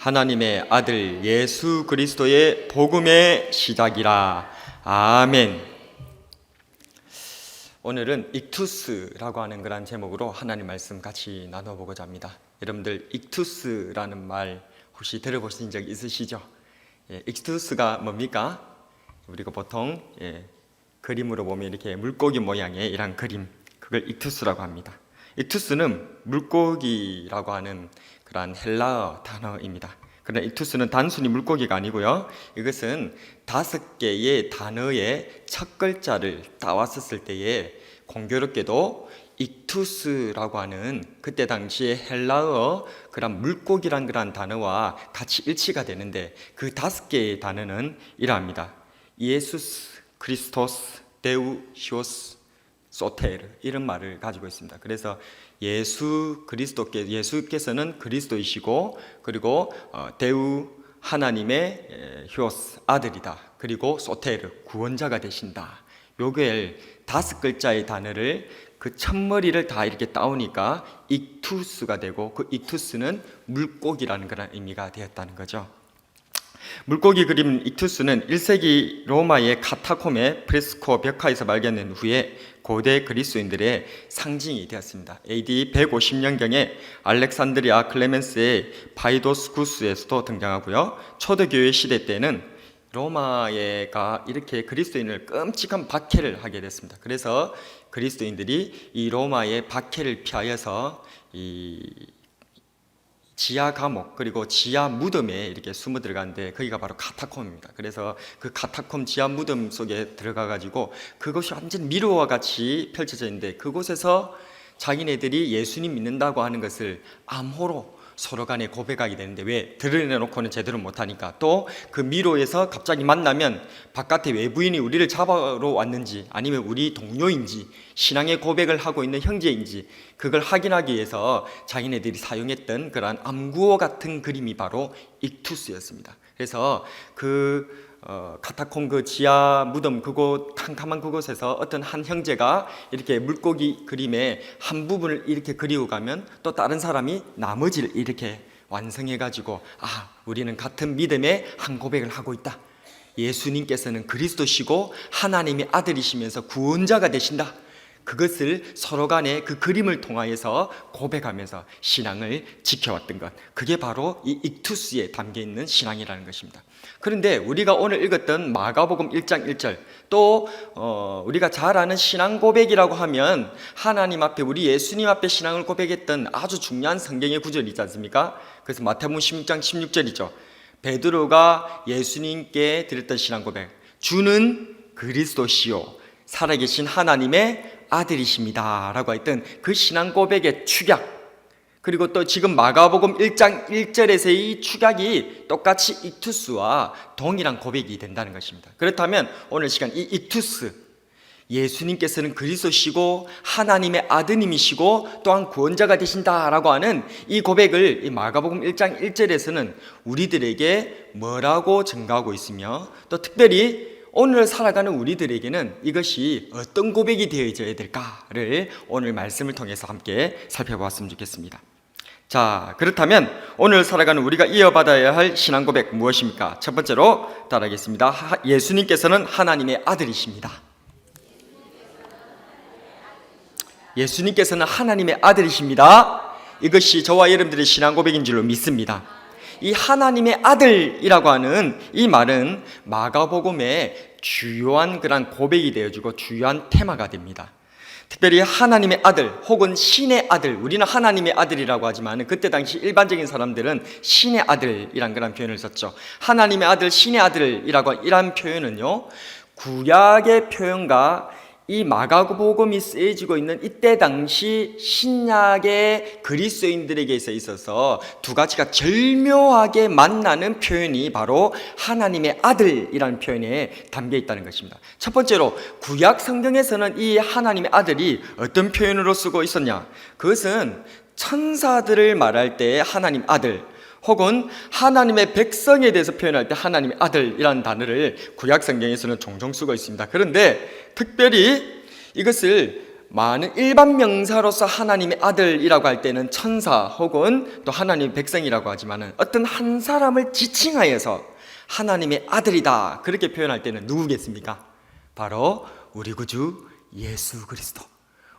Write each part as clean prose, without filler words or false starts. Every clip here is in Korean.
하나님의 아들 예수 그리스도의 복음의 시작이라. 아멘. 오늘은 익투스라고 하는 그런 제목으로 하나님 말씀 같이 나눠보고자 합니다. 여러분들 익투스라는 말 혹시 들어보신 적 있으시죠? 익투스가 뭡니까? 우리가 보통 그림으로 보면 이렇게 물고기 모양의 이런 그림, 그걸 익투스라고 합니다. 익투스는 물고기라고 하는 그런 헬라어 단어입니다. 그러나 익투스는 단순히 물고기가 아니고요, 이것은 5개의 단어의 첫 글자를 따왔었을 때에 공교롭게도 익투스라고 하는 그때 당시에 헬라어 그런 물고기란 그런 단어와 같이 일치가 되는데, 그 5개의 단어는 이러합니다. 예수스, 크리스토스, 데우, 히오스, 소테르, 이런 말을 가지고 있습니다. 그래서 예수께서는 그리스도이시고, 그리고 데우, 하나님의 히오스, 아들이다. 그리고 소테르, 구원자가 되신다. 요게 5글자의 단어를 그 첫머리를 다 이렇게 따오니까 익투스가 되고, 그 익투스는 물고기라는 그런 의미가 되었다는 거죠. 물고기 그림 익투스는 1세기 로마의 카타콤의 프레스코 벽화에서 발견된 후에 고대 그리스도인들의 상징이 되었습니다. AD 150년경에 알렉산드리아 클레멘스의 바이도스쿠스에서도 등장하고요, 초대교회 시대 때는 로마가 이렇게 그리스도인을 끔찍한 박해를 하게 됐습니다. 그래서 그리스도인들이 이 로마의 박해를 피하여서 이 지하 감옥, 그리고 지하 무덤에 이렇게 숨어 들어가는데, 거기가 바로 카타콤입니다. 그래서 그 카타콤 지하 무덤 속에 들어가 가지고 그것이 완전 미로와 같이 펼쳐져 있는데, 그곳에서 자기네들이 예수님 믿는다고 하는 것을 암호로 서로 간에 고백하게 되는데, 왜? 드러내놓고는 제대로 못하니까. 또 그 미로에서 갑자기 만나면 바깥에 외부인이 우리를 잡아러 왔는지, 아니면 우리 동료인지, 신앙의 고백을 하고 있는 형제인지, 그걸 확인하기 위해서 자기네들이 사용했던 그러한 암구호 같은 그림이 바로 익투스였습니다. 그래서 카타콤 그 지하 무덤 그곳, 캄캄한 그곳에서 어떤 한 형제가 이렇게 물고기 그림의 한 부분을 이렇게 그리고 가면, 또 다른 사람이 나머지를 이렇게 완성해가지고, 우리는 같은 믿음의 한 고백을 하고 있다. 예수님께서는 그리스도시고 하나님의 아들이시면서 구원자가 되신다. 그것을 서로 간에 그 그림을 통하여서 고백하면서 신앙을 지켜왔던 것, 그게 바로 이 익투스에 담겨있는 신앙이라는 것입니다. 그런데 우리가 오늘 읽었던 마가복음 1장 1절, 또 우리가 잘 아는 신앙 고백이라고 하면 하나님 앞에, 우리 예수님 앞에 신앙을 고백했던 아주 중요한 성경의 구절이 있지 않습니까? 그래서 마태복음 16장 16절이죠. 베드로가 예수님께 드렸던 신앙 고백, 주는 그리스도시요 살아계신 하나님의 아들이십니다 라고 했던 그 신앙 고백의 축약, 그리고 또 지금 마가복음 1장 1절에서의 이 축약이 똑같이 익투스와 동일한 고백이 된다는 것입니다. 그렇다면 오늘 시간 이 익투스, 예수님께서는 그리스도시고 하나님의 아드님이시고 또한 구원자가 되신다라고 하는 이 고백을 이 마가복음 1장 1절에서는 우리들에게 뭐라고 증가하고 있으며, 또 특별히 오늘 살아가는 우리들에게는 이것이 어떤 고백이 되어져야 될까를 오늘 말씀을 통해서 함께 살펴보았으면 좋겠습니다. 자, 그렇다면 오늘 살아가는 우리가 이어받아야 할 신앙 고백 무엇입니까? 첫 번째로 따라하겠습니다. 예수님께서는 하나님의 아들이십니다. 예수님께서는 하나님의 아들이십니다. 이것이 저와 여러분들의 신앙 고백인 줄로 믿습니다. 이 하나님의 아들이라고 하는 이 말은 마가복음의 주요한 그런 고백이 되어주고 주요한 테마가 됩니다. 특별히 하나님의 아들 혹은 신의 아들, 우리는 하나님의 아들이라고 하지만 그때 당시 일반적인 사람들은 신의 아들이란 그런 표현을 썼죠. 하나님의 아들, 신의 아들이라고 이런 표현은요, 구약의 표현과 이 마가복음이 쓰여지고 있는 이때 당시 신약의 그리스도인들에게 있어서 두 가지가 절묘하게 만나는 표현이 바로 하나님의 아들이라는 표현에 담겨 있다는 것입니다. 첫 번째로 구약 성경에서는 이 하나님의 아들이 어떤 표현으로 쓰고 있었냐? 그것은 천사들을 말할 때 하나님 아들, 혹은 하나님의 백성에 대해서 표현할 때 하나님의 아들이라는 단어를 구약 성경에서는 종종 쓰고 있습니다. 그런데 특별히 이것을 많은 일반 명사로서 하나님의 아들이라고 할 때는 천사 혹은 또 하나님의 백성이라고 하지만은 어떤 한 사람을 지칭하여서 하나님의 아들이다 그렇게 표현할 때는 누구겠습니까? 바로 우리 구주 예수 그리스도,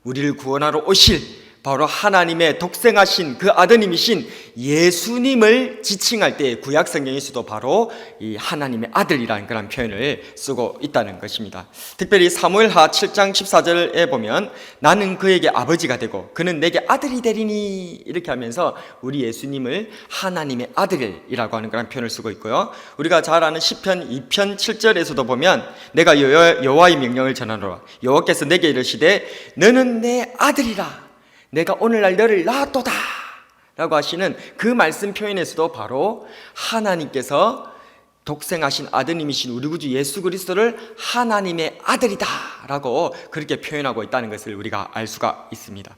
우리를 구원하러 오실 바로 하나님의 독생하신 그 아드님이신 예수님을 지칭할 때 구약 성경에서도 바로 이 하나님의 아들이라는 그런 표현을 쓰고 있다는 것입니다. 특별히 사무엘하 7장 14절에 보면 나는 그에게 아버지가 되고 그는 내게 아들이 되리니 이렇게 하면서 우리 예수님을 하나님의 아들이라고 하는 그런 표현을 쓰고 있고요. 우리가 잘 아는 시편 2편 7절에서도 보면 내가 여호와의 명령을 전하노라 여호와께서 내게 이르시되 너는 내 아들이라 내가 오늘날 너를 낳았도다 라고 하시는 그 말씀 표현에서도 바로 하나님께서 독생하신 아드님이신 우리 구주 예수 그리스도를 하나님의 아들이다 라고 그렇게 표현하고 있다는 것을 우리가 알 수가 있습니다.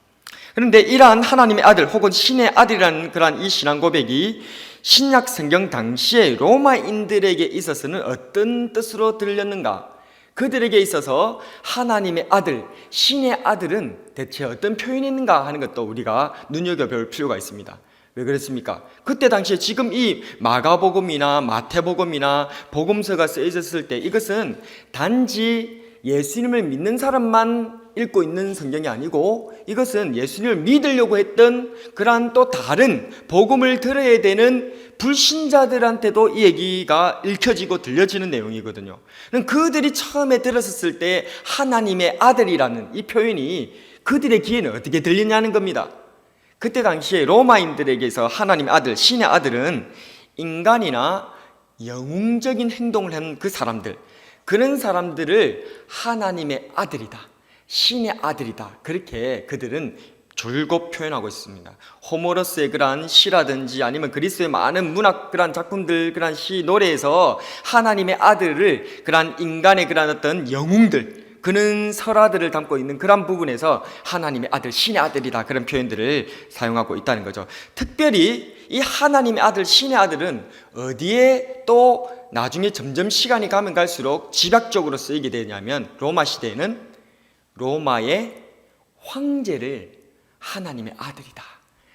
그런데 이러한 하나님의 아들 혹은 신의 아들이라는 그러한 이 신앙 고백이 신약 성경 당시에 로마인들에게 있어서는 어떤 뜻으로 들렸는가? 그들에게 있어서 하나님의 아들, 신의 아들은 대체 어떤 표현인가 하는 것도 우리가 눈여겨볼 필요가 있습니다. 왜 그렇습니까? 그때 당시에 지금 이 마가복음이나 마태복음이나 복음서가 쓰여졌을 때 이것은 단지 예수님을 믿는 사람만 읽고 있는 성경이 아니고 이것은 예수님을 믿으려고 했던 그러한 또 다른 복음을 들어야 되는 불신자들한테도 이 얘기가 읽혀지고 들려지는 내용이거든요. 그들이 처음에 들었을 때 하나님의 아들이라는 이 표현이 그들의 귀에는 어떻게 들리냐는 겁니다. 그때 당시에 로마인들에게서 하나님의 아들, 신의 아들은 인간이나 영웅적인 행동을 한 그 사람들, 그런 사람들을 하나님의 아들이다, 신의 아들이다 그렇게 그들은 줄곧 표현하고 있습니다. 호모로스의 그러한 시라든지 아니면 그리스의 많은 문학 그러한 작품들, 그러한 시, 노래에서 하나님의 아들을 그러한 인간의 그러한 어떤 영웅들, 그는 설화들을 담고 있는 그런 부분에서 하나님의 아들, 신의 아들이다 그런 표현들을 사용하고 있다는 거죠. 특별히 이 하나님의 아들, 신의 아들은 어디에 또 나중에 점점 시간이 가면 갈수록 집약적으로 쓰이게 되냐면 로마 시대에는 로마의 황제를 하나님의 아들이다,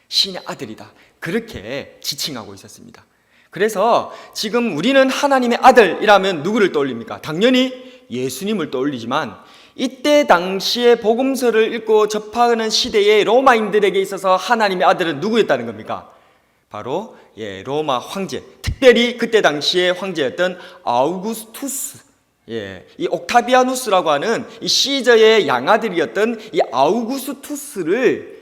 신의 아들이다 그렇게 지칭하고 있었습니다. 그래서 지금 우리는 하나님의 아들이라면 누구를 떠올립니까? 당연히 예수님을 떠올리지만 이때 당시에 복음서를 읽고 접하는 시대의 로마인들에게 있어서 하나님의 아들은 누구였다는 겁니까? 바로 로마 황제, 특별히 그때 당시의 황제였던 아우구스투스, 이 옥타비아누스라고 하는 이 시저의 양아들이었던 이 아우구스투스를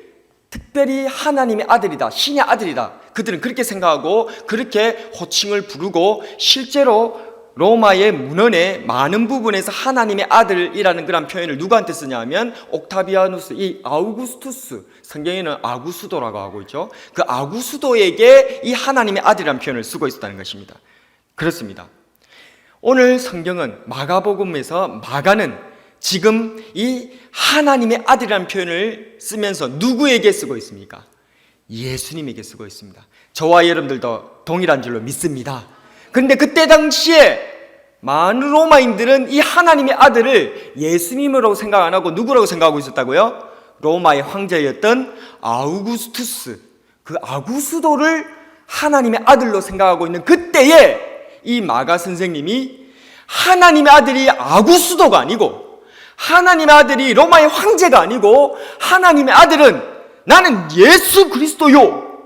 특별히 하나님의 아들이다, 신의 아들이다 그들은 그렇게 생각하고 그렇게 호칭을 부르고 실제로 로마의 문헌의 많은 부분에서 하나님의 아들이라는 그런 표현을 누구한테 쓰냐 하면 옥타비아누스, 이 아우구스투스, 성경에는 아구수도라고 하고 있죠. 그 아구수도에게 이 하나님의 아들이라는 표현을 쓰고 있었다는 것입니다. 그렇습니다. 오늘 성경은 마가복음에서 마가는 지금 이 하나님의 아들이라는 표현을 쓰면서 누구에게 쓰고 있습니까? 예수님에게 쓰고 있습니다. 저와 여러분들도 동일한 줄로 믿습니다. 그런데 그때 당시에 많은 로마인들은 이 하나님의 아들을 예수님으로 생각 안 하고 누구라고 생각하고 있었다고요? 로마의 황제였던 아우구스투스, 그 아구수도를 하나님의 아들로 생각하고 있는 그때에 이 마가 선생님이 하나님의 아들이 아구수도가 아니고 하나님의 아들이 로마의 황제가 아니고 하나님의 아들은 나는 예수 그리스도요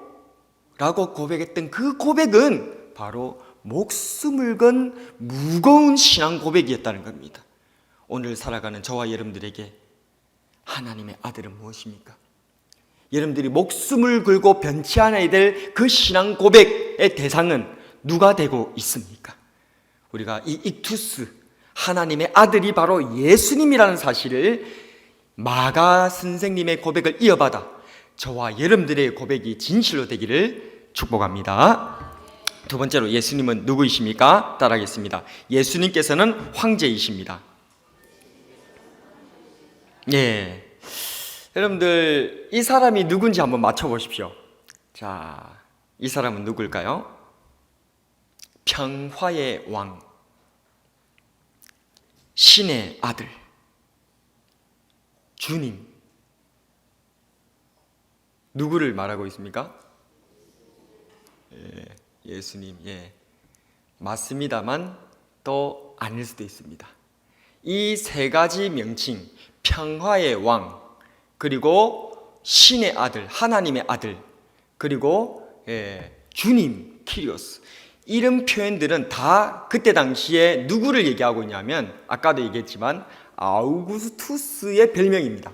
라고 고백했던 그 고백은 바로 목숨을 건 무거운 신앙 고백이었다는 겁니다. 오늘 살아가는 저와 여러분들에게 하나님의 아들은 무엇입니까? 여러분들이 목숨을 걸고 변치 않아야 될 그 신앙 고백의 대상은 누가 되고 있습니까? 우리가 이 익투스, 하나님의 아들이 바로 예수님이라는 사실을 마가 선생님의 고백을 이어받아 저와 여러분들의 고백이 진실로 되기를 축복합니다. 두 번째로 예수님은 누구이십니까? 따라하겠습니다. 예수님께서는 황제이십니다. 여러분들 이 사람이 누군지 한번 맞춰보십시오. 자, 이 사람은 누굴까요? 평화의 왕, 신의 아들, 주님, 누구를 말하고 있습니까? 예수님. 맞습니다만 또 아닐 수도 있습니다. 이 세 가지 명칭, 평화의 왕, 그리고 신의 아들, 하나님의 아들, 그리고 주님, 키리오스, 이런 표현들은 다 그때 당시에 누구를 얘기하고 있냐면 아까도 얘기했지만 아우구스투스의 별명입니다.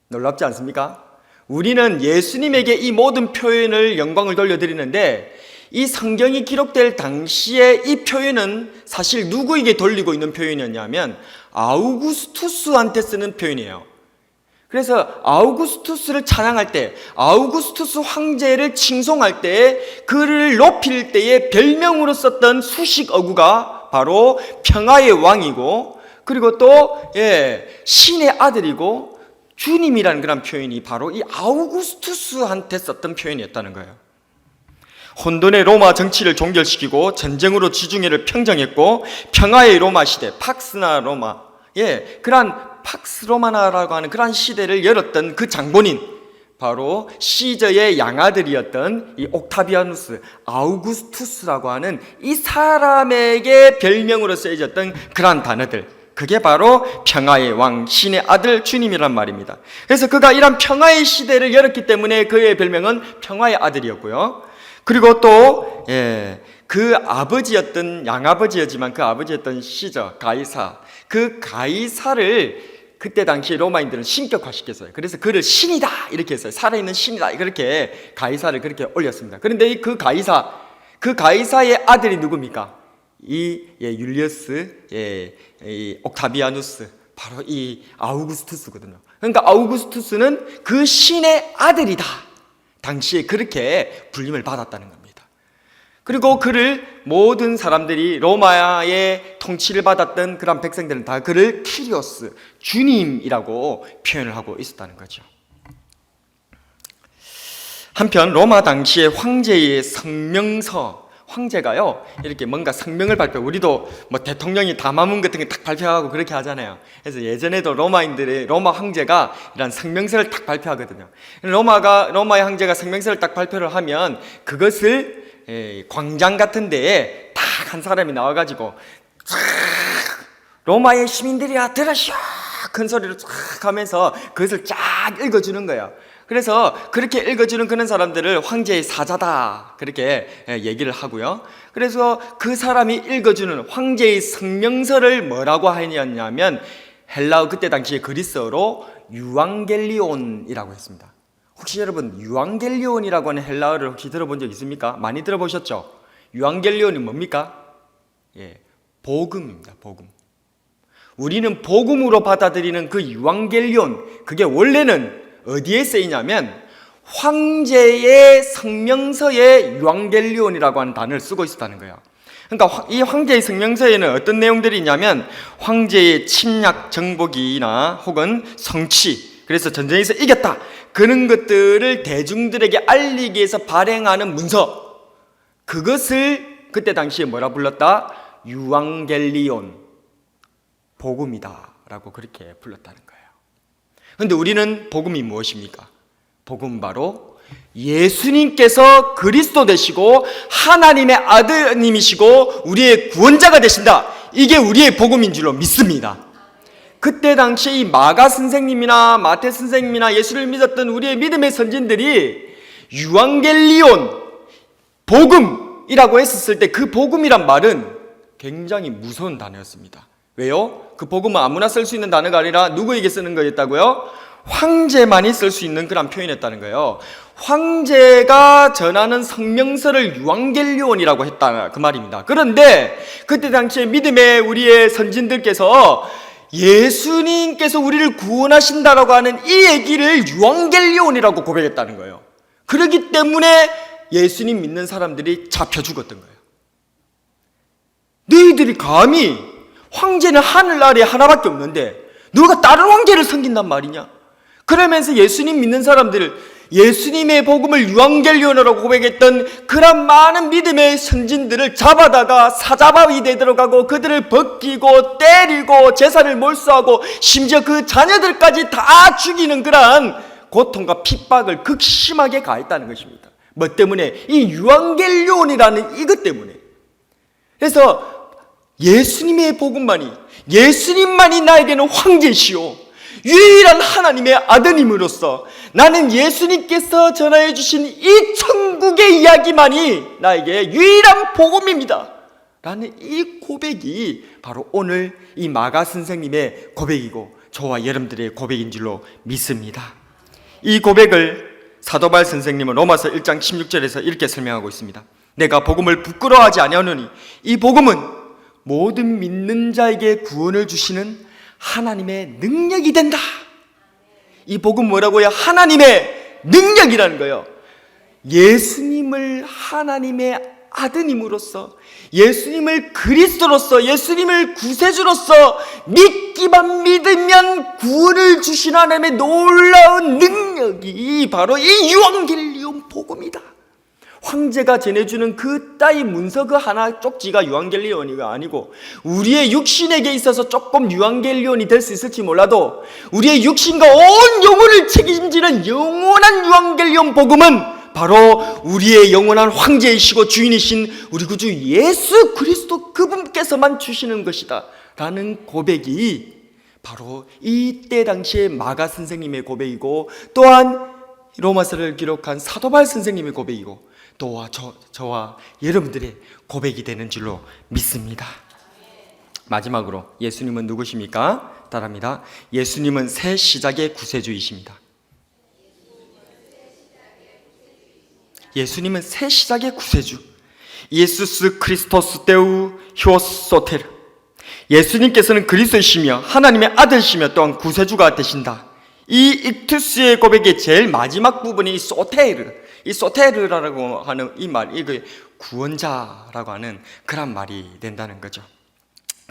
놀랍지 않습니까? 우리는 예수님에게 이 모든 표현을 영광을 돌려드리는데 이 성경이 기록될 당시에 이 표현은 사실 누구에게 돌리고 있는 표현이었냐면 아우구스투스한테 쓰는 표현이에요. 그래서 아우구스투스를 찬양할 때, 아우구스투스 황제를 칭송할 때, 그를 높일 때의 별명으로 썼던 수식 어구가 바로 평화의 왕이고, 그리고 또 신의 아들이고 주님이라는 그런 표현이 바로 이 아우구스투스한테 썼던 표현이었다는 거예요. 혼돈의 로마 정치를 종결시키고 전쟁으로 지중해를 평정했고 평화의 로마 시대, 팍스나 로마, 그러한 팍스 로마나라고 하는 그러한 시대를 열었던 그 장본인, 바로 시저의 양아들이었던 이 옥타비아누스, 아우구스투스라고 하는 이 사람에게 별명으로 쓰여졌던 그러한 단어들, 그게 바로 평화의 왕, 신의 아들, 주님이란 말입니다. 그래서 그가 이런 평화의 시대를 열었기 때문에 그의 별명은 평화의 아들이었고요. 그리고 또 그 아버지였던, 양아버지였지만 그 아버지였던 시저, 가이사, 그 가이사를 그때 당시 로마인들은 신격화시켰어요. 그래서 그를 신이다 이렇게 했어요. 살아있는 신이다, 그렇게 가이사를 그렇게 올렸습니다. 그런데 그 가이사의 아들이 누굽니까? 율리어스, 이 옥타비아누스, 바로 이 아우구스투스거든요. 그러니까 아우구스투스는 그 신의 아들이다, 당시에 그렇게 불림을 받았다는 겁니다. 그리고 그를 모든 사람들이, 로마의 통치를 받았던 그런 백성들은 다 그를 키리오스, 주님이라고 표현을 하고 있었다는 거죠. 한편 로마 당시의 황제의 성명서, 황제가요 이렇게 뭔가 성명을 발표, 우리도 뭐 대통령이 담화문 같은 게 딱 발표하고 그렇게 하잖아요. 그래서 예전에도 로마 황제가 이런 성명서를 딱 발표하거든요. 로마의 황제가 성명서를 딱 발표를 하면 그것을 광장 같은 데에 딱 한 사람이 나와가지고 로마의 시민들이야 들으시오 큰 소리로 쫙 하면서 그것을 쫙 읽어주는 거예요. 그래서 그렇게 읽어주는 그런 사람들을 황제의 사자다 그렇게 얘기를 하고요. 그래서 그 사람이 읽어주는 황제의 성명서를 뭐라고 하냐면 헬라어, 그때 당시에 그리스어로 유앙겔리온이라고 했습니다. 혹시 여러분 유앙겔리온이라고 하는 헬라어를 혹시 들어본 적 있습니까? 많이 들어보셨죠? 유앙겔리온이 뭡니까? 복음입니다. 복음. 우리는 복음으로 받아들이는 그 유앙겔리온, 그게 원래는 어디에 쓰이냐면 황제의 성명서에 유앙겔리온이라고 하는 단어를 쓰고 있었다는 거예요. 그러니까 이 황제의 성명서에는 어떤 내용들이 있냐면 황제의 침략 정복이나 혹은 성취, 그래서 전쟁에서 이겼다, 그런 것들을 대중들에게 알리기 위해서 발행하는 문서, 그것을 그때 당시에 뭐라 불렀다? 유앙겔리온, 복음이다 라고 그렇게 불렀다는 거예요. 그런데 우리는 복음이 무엇입니까? 복음은 바로 예수님께서 그리스도 되시고 하나님의 아드님이시고 우리의 구원자가 되신다, 이게 우리의 복음인 줄로 믿습니다. 그때 당시 이 마가 선생님이나 마태 선생님이나 예수를 믿었던 우리의 믿음의 선진들이 유앙겔리온, 복음이라고 했었을 때 그 복음이란 말은 굉장히 무서운 단어였습니다. 왜요? 그 복음은 아무나 쓸 수 있는 단어가 아니라 누구에게 쓰는 거였다고요? 황제만이 쓸 수 있는 그런 표현이었다는 거예요. 황제가 전하는 성명서를 유앙겔리온이라고 했다 그 말입니다. 그런데 그때 당시에 믿음의 우리의 선진들께서 예수님께서 우리를 구원하신다라고 하는 이 얘기를 유앙겔리온이라고 고백했다는 거예요. 그렇기 때문에 예수님 믿는 사람들이 잡혀 죽었던 거예요. 너희들이 감히, 황제는 하늘 아래 하나밖에 없는데 너가 다른 황제를 섬긴단 말이냐? 그러면서 예수님 믿는 사람들을, 예수님의 복음을 유앙겔리온이라고 고백했던 그런 많은 믿음의 선진들을 잡아다가 사자바위대에 들어가고 그들을 벗기고 때리고 제사를 몰수하고 심지어 그 자녀들까지 다 죽이는 그러한 고통과 핍박을 극심하게 가했다는 것입니다. 뭐 때문에? 이 유앙겔리온이라는 이것 때문에. 그래서 예수님만이 나에게는 황제시오, 유일한 하나님의 아드님으로서 나는 예수님께서 전하여 주신 이 천국의 이야기만이 나에게 유일한 복음입니다 라는 이 고백이 바로 오늘 이 마가 선생님의 고백이고 저와 여러분들의 고백인 줄로 믿습니다. 이 고백을 사도 바울 선생님은 로마서 1장 16절에서 이렇게 설명하고 있습니다. 내가 복음을 부끄러워하지 아니하노니 이 복음은 모든 믿는 자에게 구원을 주시는 하나님의 능력이 된다. 이 복음 뭐라고요? 하나님의 능력이라는 거예요. 예수님을 하나님의 아드님으로서, 예수님을 그리스도로서, 예수님을 구세주로서 믿기만 믿으면 구원을 주신 하나님의 놀라운 능력이 바로 이 유앙겔리온 복음이다. 황제가 전해주는 그 따위 문서 그 하나 쪽지가 유앙겔리온이 아니고, 우리의 육신에게 있어서 조금 유앙겔리온이 될 수 있을지 몰라도 우리의 육신과 온 영혼을 책임지는 영원한 유앙겔리온 복음은 바로 우리의 영원한 황제이시고 주인이신 우리 구주 예수 그리스도 그분께서만 주시는 것이다 라는 고백이 바로 이때 당시에 마가 선생님의 고백이고, 또한 로마서를 기록한 사도 바울 선생님의 고백이고, 또 저와 여러분들의 고백이 되는 줄로 믿습니다. 마지막으로 예수님은 누구십니까? 따라합니다. 예수님은 새 시작의 구세주이십니다. 예수님은 새 시작의 구세주, 예수스 크리스토스 데우 히오스 소테르, 예수님께서는 그리스도이시며 하나님의 아들이시며 또한 구세주가 되신다. 이 익투스의 고백의 제일 마지막 부분이 이 소테르라고 하는 이 말, 이게 구원자라고 하는 그런 말이 된다는 거죠.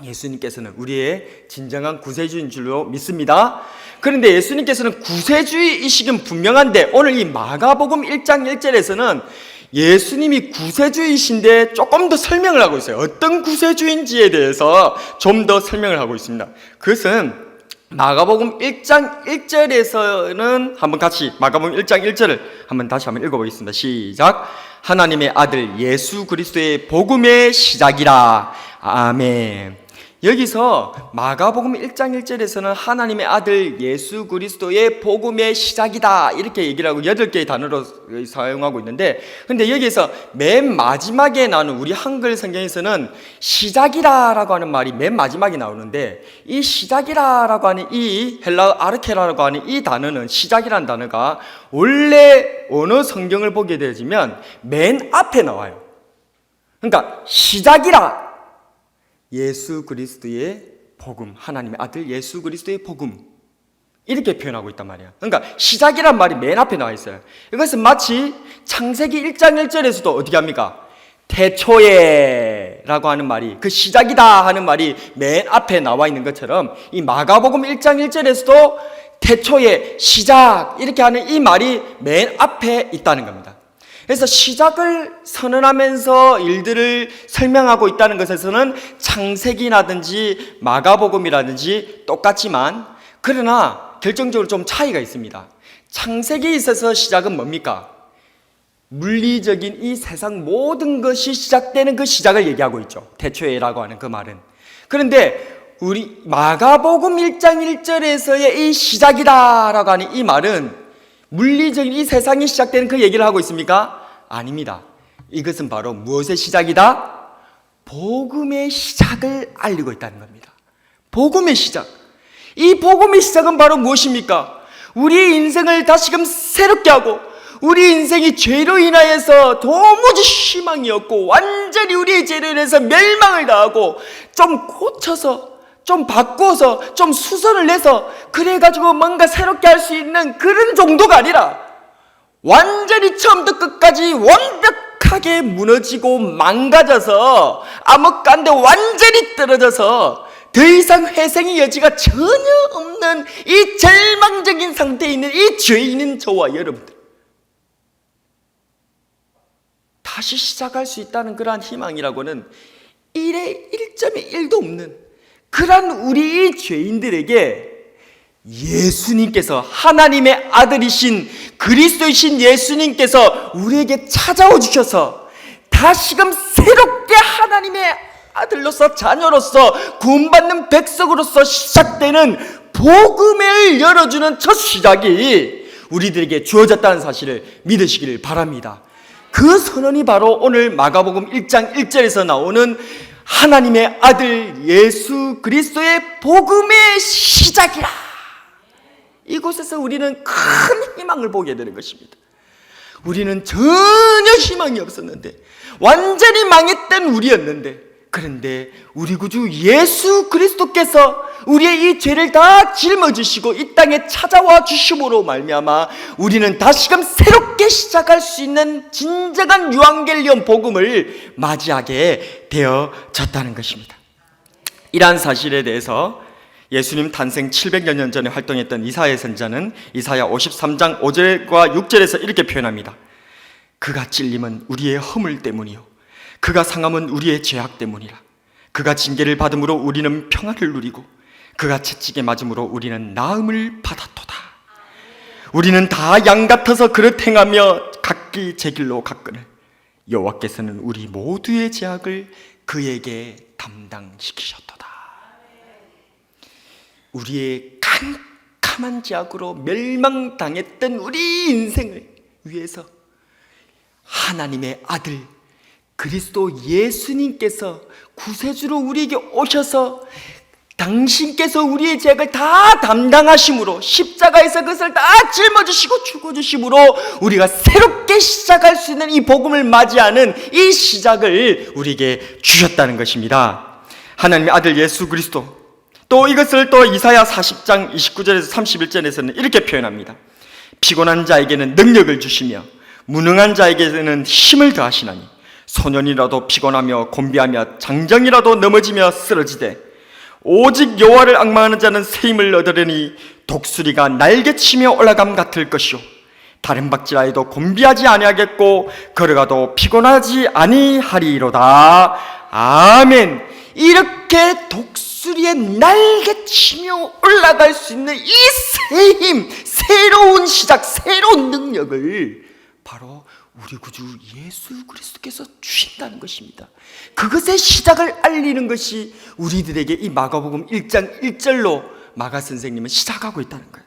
예수님께서는 우리의 진정한 구세주인 줄로 믿습니다. 그런데 예수님께서는 구세주이시긴 분명한데, 오늘 이 마가복음 1장 1절에서는 예수님이 구세주이신데 조금 더 설명을 하고 있어요. 어떤 구세주인지에 대해서 좀 더 설명을 하고 있습니다. 그것은 마가복음 1장 1절에서는 한번 같이 마가복음 1장 1절을 다시 한번 읽어보겠습니다. 시작. 하나님의 아들 예수 그리스도의 복음의 시작이라. 아멘. 여기서 마가복음 1장 1절에서는 하나님의 아들 예수 그리스도의 복음의 시작이다 이렇게 얘기를 하고 8개의 단어로 사용하고 있는데, 근데 여기에서 맨 마지막에 나오는 우리 한글 성경에서는 시작이라라고 하는 말이 맨 마지막에 나오는데, 이 시작이라라고 하는 이 헬라어 아르케라라고 하는 이 단어는, 시작이라는 단어가 원래 언어 성경을 보게 되면 맨 앞에 나와요. 그러니까 시작이라, 예수 그리스도의 복음, 하나님의 아들 예수 그리스도의 복음, 이렇게 표현하고 있단 말이야. 그러니까 시작이란 말이 맨 앞에 나와 있어요. 이것은 마치 창세기 1장 1절에서도 어떻게 합니까? 태초에 라고 하는 말이, 그 시작이다 하는 말이 맨 앞에 나와 있는 것처럼, 이 마가복음 1장 1절에서도 태초에, 시작 이렇게 하는 이 말이 맨 앞에 있다는 겁니다. 그래서 시작을 선언하면서 일들을 설명하고 있다는 것에서는 창세기라든지 마가복음이라든지 똑같지만, 그러나 결정적으로 좀 차이가 있습니다. 창세기에 있어서 시작은 뭡니까? 물리적인 이 세상 모든 것이 시작되는 그 시작을 얘기하고 있죠. 태초에라고 하는 그 말은. 그런데 우리 마가복음 1장 1절에서의 이 시작이다라고 하는 이 말은 물리적인 이 세상이 시작되는 그 얘기를 하고 있습니까? 아닙니다. 이것은 바로 무엇의 시작이다? 복음의 시작을 알리고 있다는 겁니다. 복음의 시작. 이 복음의 시작은 바로 무엇입니까? 우리 인생을 다시금 새롭게 하고, 우리 인생이 죄로 인하여서 도무지 희망이 없고 완전히 우리의 죄로 인해서 멸망을 당하고 좀 고쳐서, 좀 바꿔서, 좀 수선을 내서 그래가지고 뭔가 새롭게 할 수 있는 그런 정도가 아니라, 완전히 처음부터 끝까지 완벽하게 무너지고 망가져서 암흑가운데 완전히 떨어져서 더 이상 회생의 여지가 전혀 없는 이 절망적인 상태에 있는 이 죄인인 저와 여러분들, 다시 시작할 수 있다는 그러한 희망이라고는 1에 1.1도 없는 그러한 우리 이 죄인들에게 예수님께서, 하나님의 아들이신 그리스도이신 예수님께서 우리에게 찾아오 주셔서 다시금 새롭게 하나님의 아들로서, 자녀로서, 구원받는 백성으로서 시작되는 복음을 열어주는 첫 시작이 우리들에게 주어졌다는 사실을 믿으시기를 바랍니다. 그 선언이 바로 오늘 마가복음 1장 1절에서 나오는 하나님의 아들 예수 그리스도의 복음의 시작이라. 이곳에서 우리는 큰 희망을 보게 되는 것입니다. 우리는 전혀 희망이 없었는데, 완전히 망했던 우리였는데, 그런데 우리 구주 예수 그리스도께서 우리의 이 죄를 다 짊어지시고 이 땅에 찾아와 주심으로 말미암아 우리는 다시금 새롭게 시작할 수 있는 진정한 유앙겔리온 복음을 맞이하게 되어졌다는 것입니다. 이러한 사실에 대해서 예수님 탄생 700여 년 전에 활동했던 이사야 선지자는 이사야 53장 5절과 6절에서 이렇게 표현합니다. 그가 찔림은 우리의 허물 때문이요 그가 상함은 우리의 죄악 때문이라. 그가 징계를 받음으로 우리는 평안을 누리고 그가 채찍에 맞음으로 우리는 나음을 받았도다. 우리는 다 양 같아서 그릇 행하며 각기 제 길로 갔거늘 여호와께서는 우리 모두의 죄악을 그에게 담당시키셨도다. 우리의 캄캄한 죄악으로 멸망당했던 우리 인생을 위해서 하나님의 아들 그리스도 예수님께서 구세주로 우리에게 오셔서 당신께서 우리의 죄악을 다 담당하심으로 십자가에서 그것을 다 짊어지시고 죽어주심으로 우리가 새롭게 시작할 수 있는 이 복음을 맞이하는 이 시작을 우리에게 주셨다는 것입니다. 하나님의 아들 예수 그리스도, 또 이것을 또 이사야 40장 29절에서 31절에서는 이렇게 표현합니다. 피곤한 자에게는 능력을 주시며 무능한 자에게는 힘을 더하시나니 소년이라도 피곤하며 곤비하며 장정이라도 넘어지며 쓰러지되 오직 여호와를 앙망하는 자는 새 힘을 얻으려니 독수리가 날개치며 올라감 같을 것이요 다른 박질하여도 곤비하지 아니하겠고 걸어가도 피곤하지 아니하리로다. 아멘. 이렇게 독수리의 날개치며 올라갈 수 있는 이 새 힘, 새로운 시작, 새로운 능력을 바로 우리 구주 예수 그리스도께서 주신다는 것입니다. 그것의 시작을 알리는 것이 우리들에게 이 마가복음 1장 1절로 마가 선생님은 시작하고 있다는 거예요.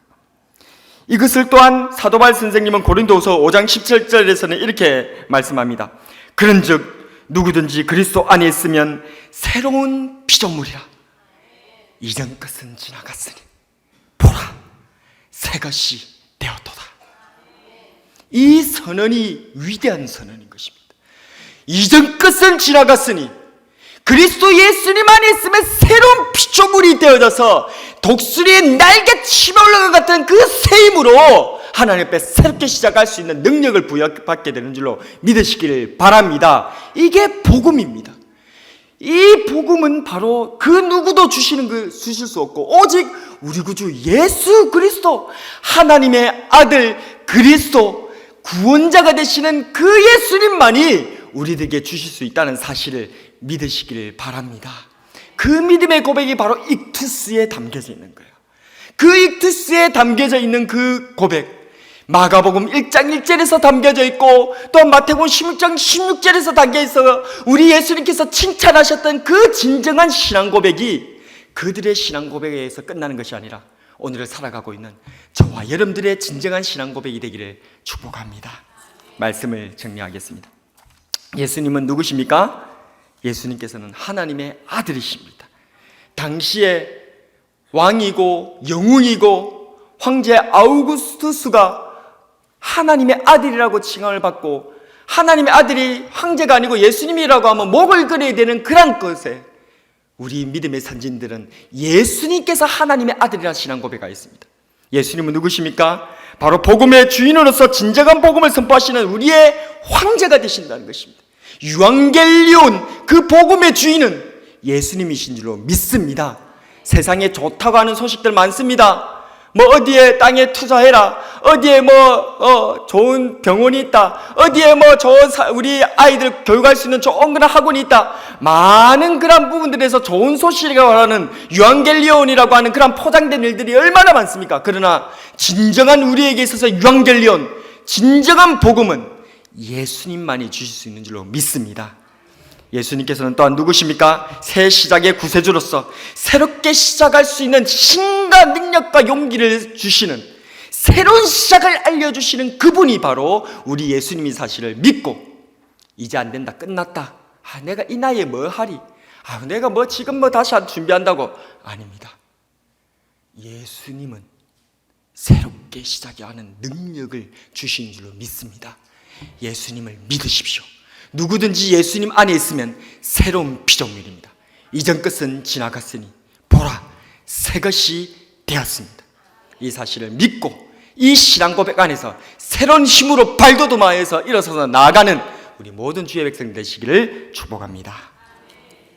이것을 또한 사도 바울 선생님은 고린도후서 5장 17절에서는 이렇게 말씀합니다. 그런즉 누구든지 그리스도 안에 있으면 새로운 피조물이라. 이전 것은 지나갔으니 보라 새 것이 되었도다. 이 선언이 위대한 선언인 것입니다. 이전 것은 지나갔으니 그리스도 예수님 안에 있으면 새로운 피조물이 되어져서 독수리의 날개치며 올라간 같은 그 새 힘으로 하나님 앞에 새롭게 시작할 수 있는 능력을 부여받게 되는 줄로 믿으시기를 바랍니다. 이게 복음입니다. 이 복음은 바로 그 누구도 주실 수 없고 오직 우리 구주 예수 그리스도, 하나님의 아들 그리스도, 구원자가 되시는 그 예수님만이 우리들에게 주실 수 있다는 사실을 믿으시기를 바랍니다. 그 믿음의 고백이 바로 익투스에 담겨져 있는 거예요. 그 익투스에 담겨져 있는 그 고백, 마가복음 1장 1절에서 담겨져 있고 또 마태복음 16장 16절에서 담겨 있어 우리 예수님께서 칭찬하셨던 그 진정한 신앙 고백이 그들의 신앙 고백에 의해서 끝나는 것이 아니라 오늘을 살아가고 있는 저와 여러분들의 진정한 신앙 고백이 되기를 축복합니다. 말씀을 정리하겠습니다. 예수님은 누구십니까? 예수님께서는 하나님의 아들이십니다. 당시에 왕이고 영웅이고 황제 아우구스투스가 하나님의 아들이라고 칭함을 받고, 하나님의 아들이 황제가 아니고 예수님이라고 하면 목을 걸어야 되는 그런 것에 우리 믿음의 선진들은 예수님께서 하나님의 아들이라는 신앙 고백가 있습니다. 예수님은 누구십니까? 바로 복음의 주인으로서 진정한 복음을 선포하시는 우리의 황제가 되신다는 것입니다. 유앙겔리온, 그 복음의 주인은 예수님이신 줄로 믿습니다. 세상에 좋다고 하는 소식들 많습니다. 뭐 어디에 땅에 투자해라, 어디에 뭐 좋은 병원이 있다, 어디에 뭐 좋은 우리 아이들 교육할 수 있는 좋은 그런 학원이 있다, 많은 그런 부분들에서 좋은 소식이라고 하는 유앙겔리온이라고 하는 그런 포장된 일들이 얼마나 많습니까? 그러나 진정한 우리에게 있어서 유앙겔리온, 진정한 복음은 예수님만이 주실 수 있는 줄로 믿습니다. 예수님께서는 또한 누구십니까? 새 시작의 구세주로서 새롭게 시작할 수 있는 힘과 능력과 용기를 주시는, 새로운 시작을 알려주시는 그분이 바로 우리 예수님이 사실을 믿고, 이제 안 된다, 끝났다, 내가 이 나이에 뭐 하리, 내가 뭐 지금 뭐 다시 준비한다고, 아닙니다. 예수님은 새롭게 시작하는 능력을 주신 줄로 믿습니다. 예수님을 믿으십시오. 누구든지 예수님 안에 있으면 새로운 피조물입니다. 이전 것은 지나갔으니 보라, 새 것이 되었습니다. 이 사실을 믿고 이 신앙 고백 안에서 새로운 힘으로 발돋움하여서 일어서서 나아가는 우리 모든 주의 백성 되시기를 축복합니다.